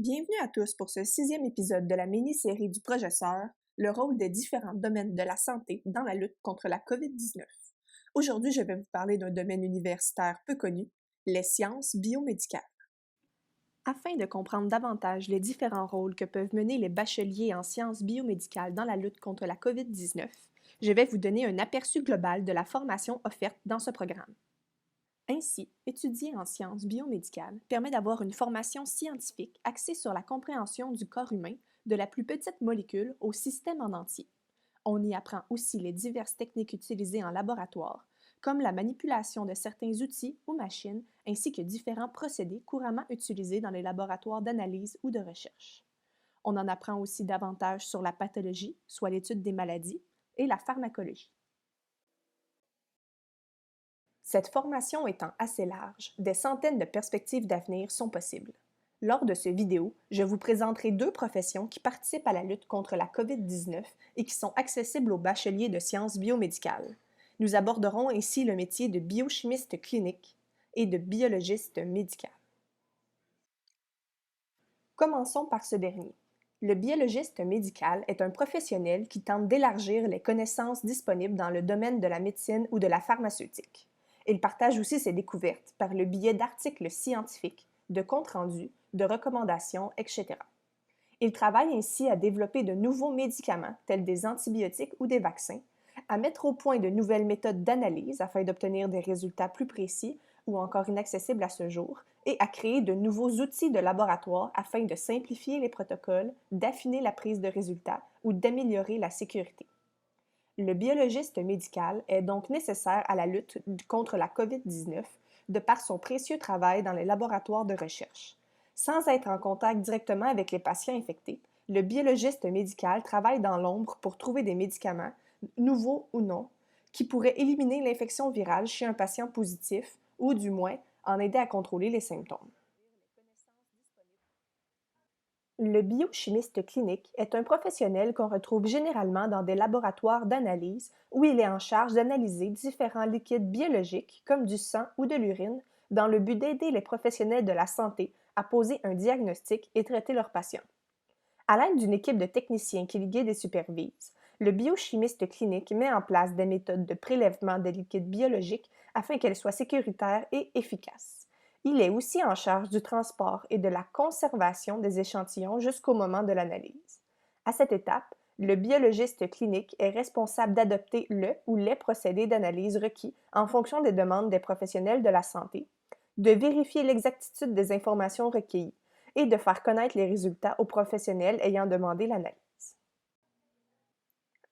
Bienvenue à tous pour ce sixième épisode de la mini-série du Projet Sœur, le rôle des différents domaines de la santé dans la lutte contre la COVID-19. Aujourd'hui, je vais vous parler d'un domaine universitaire peu connu, les sciences biomédicales. Afin de comprendre davantage les différents rôles que peuvent mener les bacheliers en sciences biomédicales dans la lutte contre la COVID-19, je vais vous donner un aperçu global de la formation offerte dans ce programme. Ainsi, étudier en sciences biomédicales permet d'avoir une formation scientifique axée sur la compréhension du corps humain, de la plus petite molécule au système en entier. On y apprend aussi les diverses techniques utilisées en laboratoire, comme la manipulation de certains outils ou machines, ainsi que différents procédés couramment utilisés dans les laboratoires d'analyse ou de recherche. On en apprend aussi davantage sur la pathologie, soit l'étude des maladies, et la pharmacologie. Cette formation étant assez large, des centaines de perspectives d'avenir sont possibles. Lors de ce vidéo, je vous présenterai deux professions qui participent à la lutte contre la COVID-19 et qui sont accessibles aux bacheliers de sciences biomédicales. Nous aborderons ainsi le métier de biochimiste clinique et de biologiste médical. Commençons par ce dernier. Le biologiste médical est un professionnel qui tente d'élargir les connaissances disponibles dans le domaine de la médecine ou de la pharmaceutique. Il partage aussi ses découvertes par le biais d'articles scientifiques, de comptes rendus, de recommandations, etc. Il travaille ainsi à développer de nouveaux médicaments, tels des antibiotiques ou des vaccins, à mettre au point de nouvelles méthodes d'analyse afin d'obtenir des résultats plus précis ou encore inaccessibles à ce jour, et à créer de nouveaux outils de laboratoire afin de simplifier les protocoles, d'affiner la prise de résultats ou d'améliorer la sécurité. Le biologiste médical est donc nécessaire à la lutte contre la COVID-19 de par son précieux travail dans les laboratoires de recherche. Sans être en contact directement avec les patients infectés, le biologiste médical travaille dans l'ombre pour trouver des médicaments, nouveaux ou non, qui pourraient éliminer l'infection virale chez un patient positif ou du moins en aider à contrôler les symptômes. Le biochimiste clinique est un professionnel qu'on retrouve généralement dans des laboratoires d'analyse où il est en charge d'analyser différents liquides biologiques comme du sang ou de l'urine dans le but d'aider les professionnels de la santé à poser un diagnostic et traiter leurs patients. À l'aide d'une équipe de techniciens qui les guident et supervisent, le biochimiste clinique met en place des méthodes de prélèvement des liquides biologiques afin qu'elles soient sécuritaires et efficaces. Il est aussi en charge du transport et de la conservation des échantillons jusqu'au moment de l'analyse. À cette étape, le biologiste clinique est responsable d'adopter le ou les procédés d'analyse requis en fonction des demandes des professionnels de la santé, de vérifier l'exactitude des informations recueillies et de faire connaître les résultats aux professionnels ayant demandé l'analyse.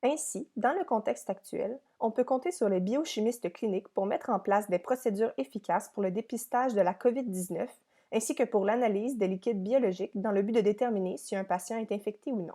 Ainsi, dans le contexte actuel, on peut compter sur les biochimistes cliniques pour mettre en place des procédures efficaces pour le dépistage de la COVID-19 ainsi que pour l'analyse des liquides biologiques dans le but de déterminer si un patient est infecté ou non.